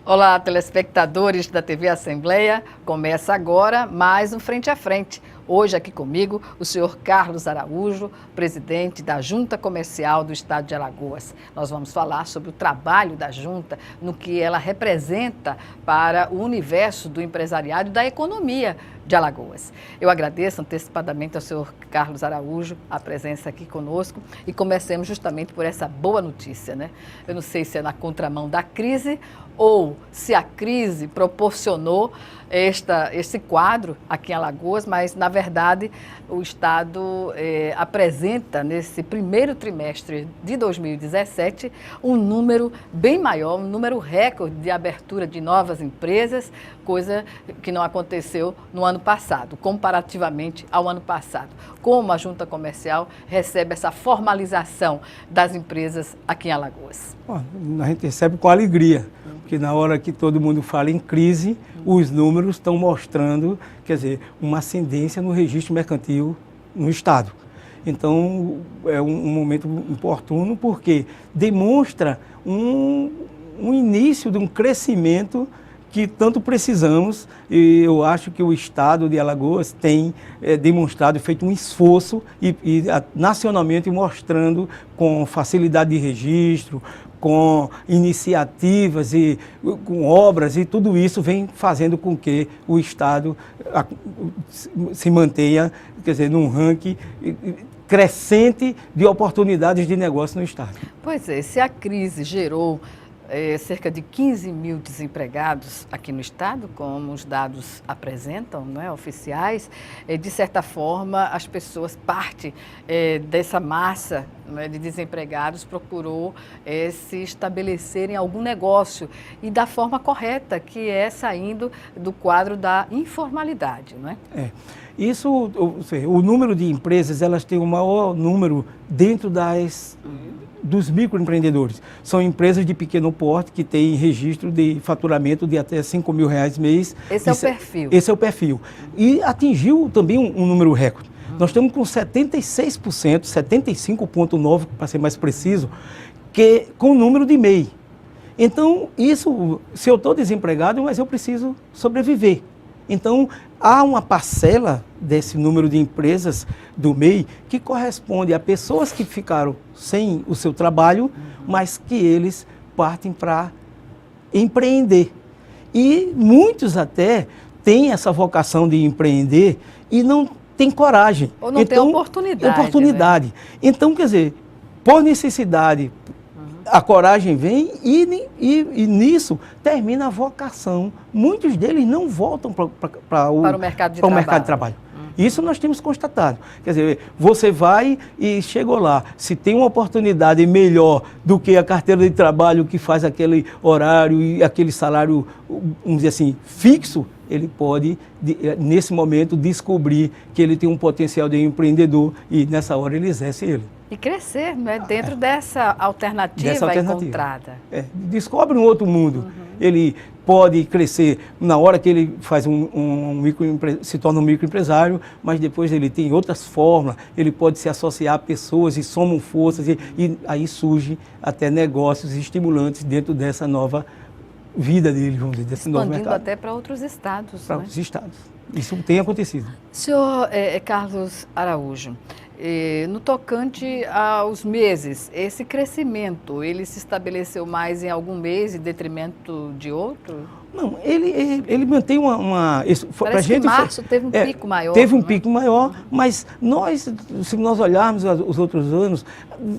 Olá, telespectadores da TV Assembleia. Começa agora mais um Frente a Frente. Hoje aqui comigo o senhor Carlos Araújo, presidente da Junta Comercial do Estado de Alagoas. Nós vamos falar sobre o trabalho da Junta, no que ela representa para o universo do empresariado e da economia de Alagoas. Eu agradeço antecipadamente ao senhor Carlos Araújo a presença aqui conosco e comecemos justamente por essa boa notícia, né? Eu não sei se é na contramão da crise ou se a crise proporcionou esse quadro aqui em Alagoas, mas, na verdade, o Estado apresenta, nesse primeiro trimestre de 2017, um número bem maior, um número recorde de abertura de novas empresas, coisa que não aconteceu no ano passado, comparativamente ao ano passado. Como a Junta Comercial recebe essa formalização das empresas aqui em Alagoas? A gente recebe com alegria, porque na hora que todo mundo fala em crise, os números estão mostrando, quer dizer, uma ascendência no registro mercantil no Estado. Então, é um momento oportuno porque demonstra um início de um crescimento que tanto precisamos, e eu acho que o Estado de Alagoas tem demonstrado, feito um esforço nacionalmente mostrando com facilidade de registro, com iniciativas e com obras, e tudo isso vem fazendo com que o Estado se mantenha, quer dizer, num ranking crescente de oportunidades de negócio no Estado. Pois é, se a crise gerou cerca de 15 mil desempregados aqui no Estado, como os dados apresentam, não é, oficiais, de certa forma, as pessoas, parte dessa massa, não é, de desempregados, procurou se estabelecer em algum negócio e da forma correta, que é saindo do quadro da informalidade, não é? Isso, o número de empresas, elas têm o maior número dentro dos microempreendedores. São empresas de pequeno porte que têm registro de faturamento de até R$5 mil mês. Esse é o perfil. Esse é o perfil. E atingiu também um número recorde. Nós estamos com 76%, 75,9% para ser mais preciso, com o número de MEI. Então, isso, se eu estou desempregado, mas eu preciso sobreviver. Então, há uma parcela desse número de empresas do MEI que corresponde a pessoas que ficaram sem o seu trabalho, mas que eles partem para empreender. E muitos até têm essa vocação de empreender e não têm coragem. Ou não tem oportunidade. Né? Então, quer dizer, por necessidade, a coragem vem e nisso termina a vocação. Muitos deles não voltam para o mercado de trabalho. Isso nós temos constatado. Quer dizer, você vai e chegou lá. Se tem uma oportunidade melhor do que a carteira de trabalho que faz aquele horário e aquele salário, vamos dizer assim, fixo, ele pode, nesse momento, descobrir que ele tem um potencial de empreendedor e nessa hora ele exerce ele. E crescer, né, dentro dessa alternativa encontrada. Descobre um outro mundo. Ele pode crescer na hora que ele faz se torna um microempresário, mas depois ele tem outras formas, ele pode se associar a pessoas e somam forças, e aí surge até negócios estimulantes dentro dessa nova vida dele, vamos dizer, desse novo mercado. Expandindo até para outros estados. Para outros estados. Isso tem acontecido. Senhor Carlos Araújo, no tocante aos meses, esse crescimento, ele se estabeleceu mais em algum mês em detrimento de outro? Não, ele mantém Parece que março teve um pico maior. Teve um pico maior, mas se nós olharmos os outros anos,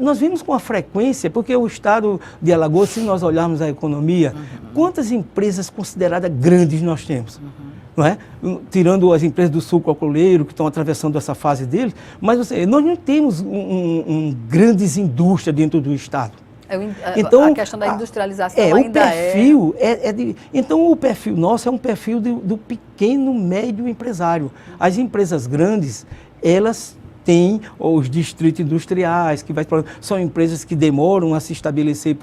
nós vimos com a frequência, porque o Estado de Alagoas, se nós olharmos a economia, quantas empresas consideradas grandes nós temos? Não é? Tirando as empresas do sul cocoleiro, que estão atravessando essa fase deles, mas nós não temos grandes indústrias dentro do Estado. Então, a questão da industrialização ainda Então, o perfil nosso é um perfil do pequeno, médio empresário. As empresas grandes, elas Tem os distritos industriais, são empresas que demoram a se estabelecer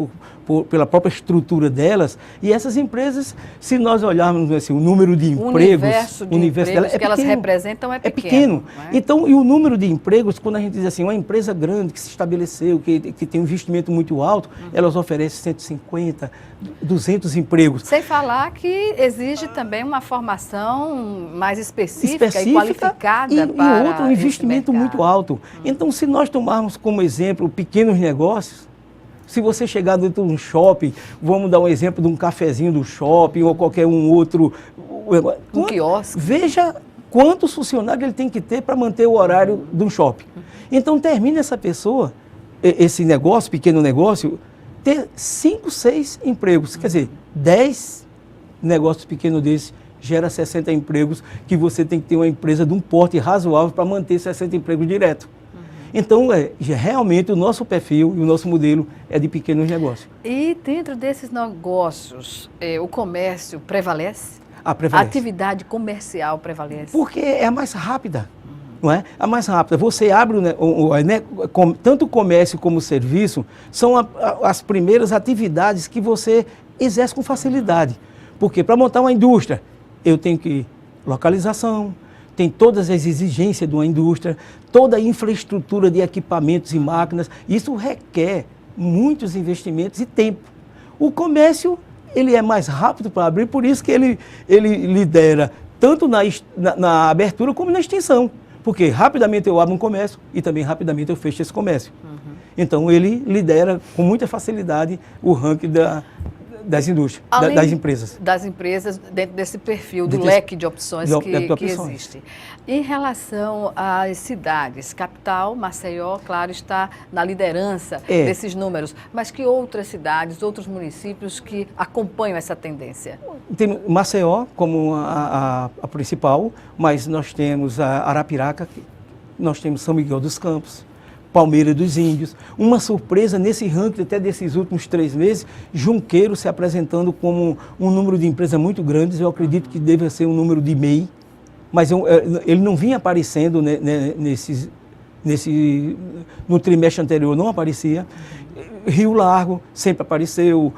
pela própria estrutura delas. E essas empresas, se nós olharmos assim, o número de empregos, o universo delas que elas representam é pequeno. É? Então, e o número de empregos, quando a gente diz assim, uma empresa grande que se estabeleceu, que tem um investimento muito alto, elas oferecem 150, 200 empregos. Sem falar que exige também uma formação mais específica e qualificada para e outro investimento muito alto. Então, se nós tomarmos como exemplo pequenos negócios, se você chegar dentro de um shopping, vamos dar um exemplo de um cafezinho do shopping ou qualquer um outro... Um quiosque. Veja quantos funcionários ele tem que ter para manter o horário de um shopping. Então, termina essa pessoa, esse negócio, pequeno negócio, ter 5, 6 empregos. Quer dizer, 10 negócios pequenos desses gera 60 empregos, que você tem que ter uma empresa de um porte razoável para manter 60 empregos direto. Então, realmente, o nosso perfil e o nosso modelo é de pequenos negócios. E dentro desses negócios, o comércio prevalece? Prevalece. A atividade comercial prevalece? Porque é a mais rápida, não é? A mais rápida. Você abre, tanto o comércio como o serviço, são as primeiras atividades que você exerce com facilidade. Porque para montar uma indústria, eu tenho que localização, tem todas as exigências de uma indústria, toda a infraestrutura de equipamentos e máquinas. Isso requer muitos investimentos e tempo. O comércio, ele é mais rápido para abrir, por isso que ele lidera tanto na abertura como na extensão. Porque rapidamente eu abro um comércio e também rapidamente eu fecho esse comércio. Então, ele lidera com muita facilidade o ranking das indústrias, das empresas. Das empresas dentro desse perfil, do leque de opções que existe. Em relação às cidades, capital, Maceió, claro, está na liderança desses números, mas que outras cidades, outros municípios que acompanham essa tendência? Tem Maceió como a principal, mas nós temos a Arapiraca, nós temos São Miguel dos Campos, Palmeira dos Índios. Uma surpresa nesse ranking até desses últimos 3 meses, Junqueiro se apresentando como um número de empresas muito grandes. Eu acredito que deve ser um número de MEI, mas ele não vinha aparecendo no trimestre anterior, não aparecia. Rio Largo sempre apareceu,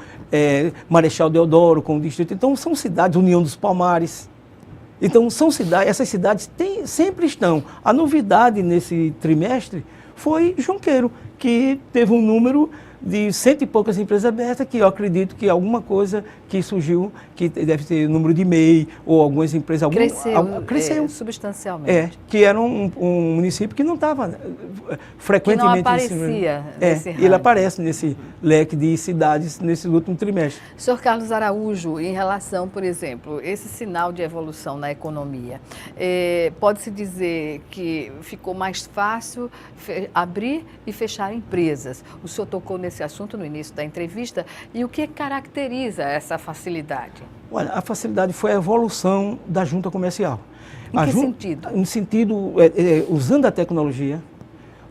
Marechal Deodoro com o distrito. Então são cidades, União dos Palmares. Então são cidades, essas cidades sempre estão. A novidade nesse trimestre foi Junqueiro, que teve um número de 100 e poucas empresas abertas, que eu acredito que alguma coisa que surgiu, que deve ter número de MEI, ou algumas empresas... Cresceu substancialmente. Que era um município que não estava frequentemente... Que não aparecia nesse ranking. Ele aparece nesse leque de cidades nesse último trimestre. Senhor Carlos Araújo, em relação, por exemplo, esse sinal de evolução na economia, pode-se dizer que ficou mais fácil abrir e fechar empresas. O senhor tocou nesse assunto no início da entrevista, e o que caracteriza essa facilidade? Olha, a facilidade foi a evolução da junta comercial. Em que sentido? No sentido, usando a tecnologia,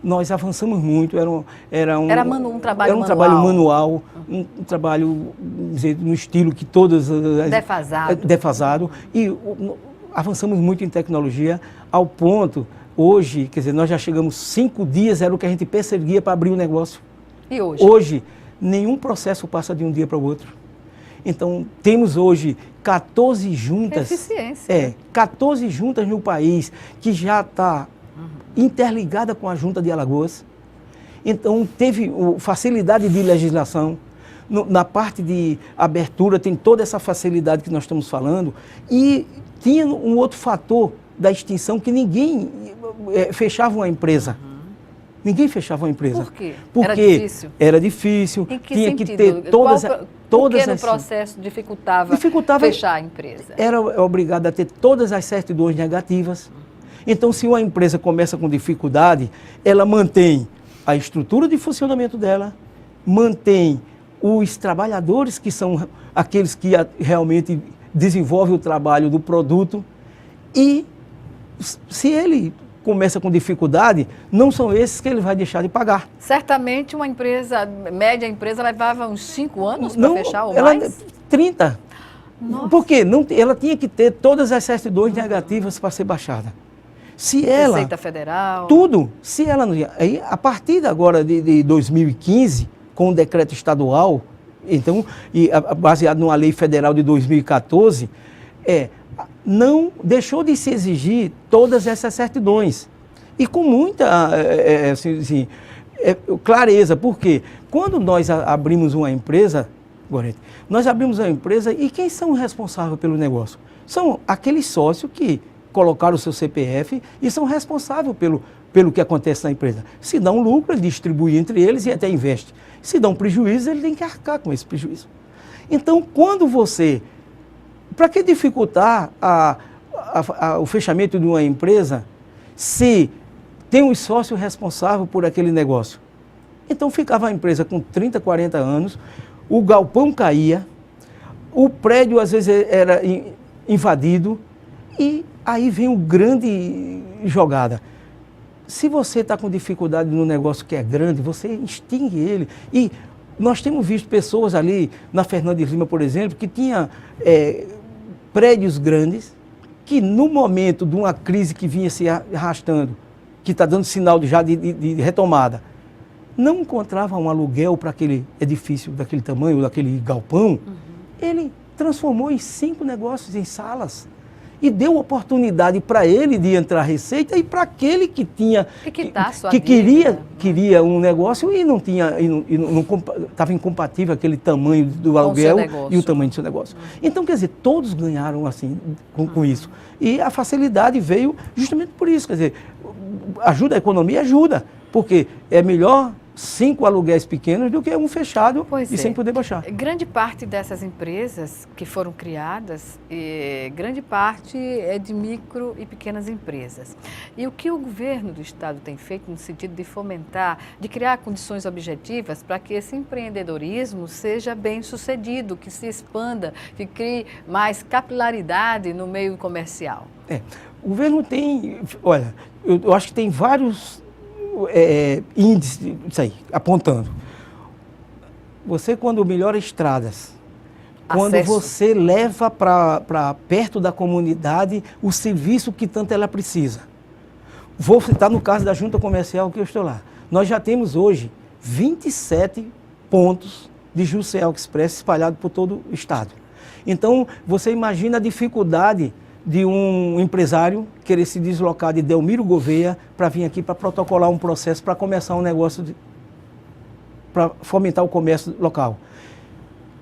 nós avançamos muito, era um trabalho manual, um trabalho, dizer, no estilo que todas... Defasado. E avançamos muito em tecnologia, ao ponto, hoje, quer dizer, nós já chegamos 5 dias, era o que a gente perseguia para abrir o negócio. E hoje? Hoje, nenhum processo passa de um dia para o outro. Então, temos hoje 14 juntas. Eficiência. 14 juntas no país que já está interligada com a Junta de Alagoas. Então, teve facilidade de legislação. Na parte de abertura, tem toda essa facilidade que nós estamos falando. E tinha um outro fator da extinção que ninguém fechava uma empresa. Ninguém fechava uma empresa. Por quê? Porque era difícil. Em que tinha sentido? Que ter todas no processo dificultava fechar a empresa? Era obrigada a ter todas as certidões negativas. Então, se uma empresa começa com dificuldade, ela mantém a estrutura de funcionamento dela, mantém os trabalhadores, que são aqueles que realmente desenvolvem o trabalho do produto, e se ele começa com dificuldade, não são esses que ele vai deixar de pagar. Certamente uma média empresa levava uns 5 anos para fechar ou mais? 30. Nossa. Porque ela tinha que ter todas as certidões negativas para ser baixada. Se ela... Receita Federal. Tudo. Se ela não... Aí, a partir agora de 2015, com o decreto estadual, então, baseado numa lei federal de 2014, não deixou de se exigir todas essas certidões. E com muita clareza, porque quando nós abrimos uma empresa, Gorete, nós abrimos uma empresa e quem são os responsáveis pelo negócio? São aqueles sócios que colocaram o seu CPF e são responsáveis pelo que acontece na empresa. Se dá um lucro, ele distribui entre eles e até investe. Se dá um prejuízo, ele tem que arcar com esse prejuízo. Então, quando você... Para que dificultar o fechamento de uma empresa se tem um sócio responsável por aquele negócio? Então, ficava a empresa com 30, 40 anos, o galpão caía, o prédio às vezes era invadido e aí vem uma grande jogada. Se você está com dificuldade no negócio que é grande, você extingue ele. E nós temos visto pessoas ali, na Fernandes Lima, por exemplo, que tinha prédios grandes, que no momento de uma crise que vinha se arrastando, que está dando sinal já de retomada, não encontrava um aluguel para aquele edifício daquele tamanho, daquele galpão, ele transformou em 5 negócios, em salas. E deu oportunidade para ele de entrar receita e para aquele que tinha que queria um negócio e não tinha, estava incompatível aquele tamanho do aluguel e o tamanho do seu negócio. Então, quer dizer, todos ganharam assim com isso. E a facilidade veio justamente por isso, quer dizer, ajuda a economia, ajuda, porque é melhor 5 aluguéis pequenos do que um fechado sem poder baixar. Grande parte dessas empresas que foram criadas, grande parte é de micro e pequenas empresas. E o que o governo do estado tem feito no sentido de fomentar, de criar condições objetivas para que esse empreendedorismo seja bem sucedido, que se expanda, que crie mais capilaridade no meio comercial? O governo tem, olha, eu acho que tem vários índice disso aí, apontando. Você, quando melhora estradas, quando você leva para perto da comunidade o serviço que tanto ela precisa. Vou citar no caso da Junta Comercial que eu estou lá. Nós já temos hoje 27 pontos de Jusceal Express espalhados por todo o estado. Então, você imagina a dificuldade de um empresário querer se deslocar de Delmiro Gouveia para vir aqui para protocolar um processo para começar um negócio, para fomentar o comércio local.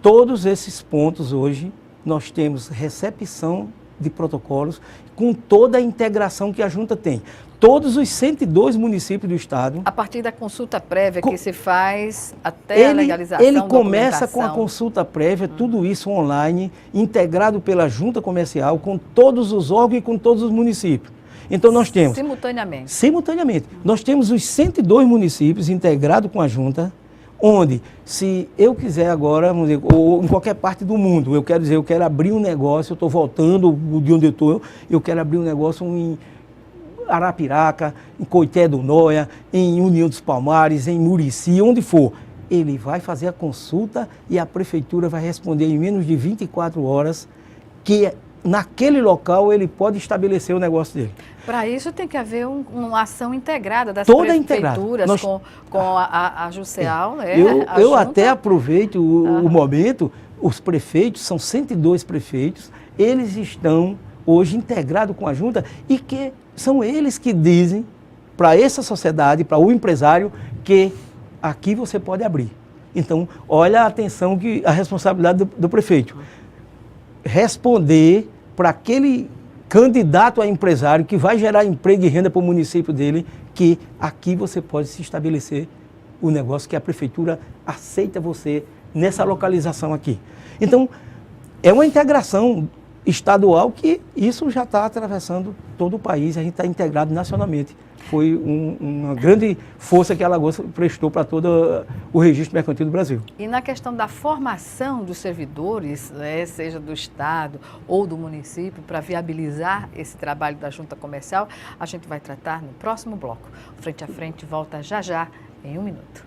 Todos esses pontos hoje, nós temos recepção de protocolos com toda a integração que a Junta tem. Todos os 102 municípios do estado... A partir da consulta prévia que se faz até a legalização, ele começa com a consulta prévia, tudo isso online, integrado pela Junta Comercial, com todos os órgãos e com todos os municípios. Então nós temos... Simultaneamente. Simultaneamente. Nós temos os 102 municípios integrados com a Junta, onde, se eu quiser agora, vamos dizer, ou em qualquer parte do mundo, eu quero abrir um negócio, eu estou voltando de onde eu estou, eu quero abrir um negócio em Arapiraca, em Coité do Noia, em União dos Palmares, em Murici, onde for. Ele vai fazer a consulta e a prefeitura vai responder em menos de 24 horas que naquele local ele pode estabelecer o negócio dele. Para isso tem que haver uma ação integrada das prefeituras com a Jusceal. Eu até aproveito o momento, os prefeitos, são 102 prefeitos, eles estão hoje integrados com a Junta e que são eles que dizem para essa sociedade, para o empresário, que aqui você pode abrir. Então, olha a atenção, a responsabilidade do prefeito. Responder para aquele candidato a empresário que vai gerar emprego e renda para o município dele, que aqui você pode se estabelecer o negócio, que a prefeitura aceita você nessa localização aqui. Então, é uma integração estadual que isso já está atravessando todo o país, a gente está integrado nacionalmente. Foi uma grande força que a Alagoas prestou para todo o registro mercantil do Brasil. E na questão da formação dos servidores, seja do Estado ou do município, para viabilizar esse trabalho da Junta Comercial, a gente vai tratar no próximo bloco. Frente a Frente volta já já, em 1 minuto.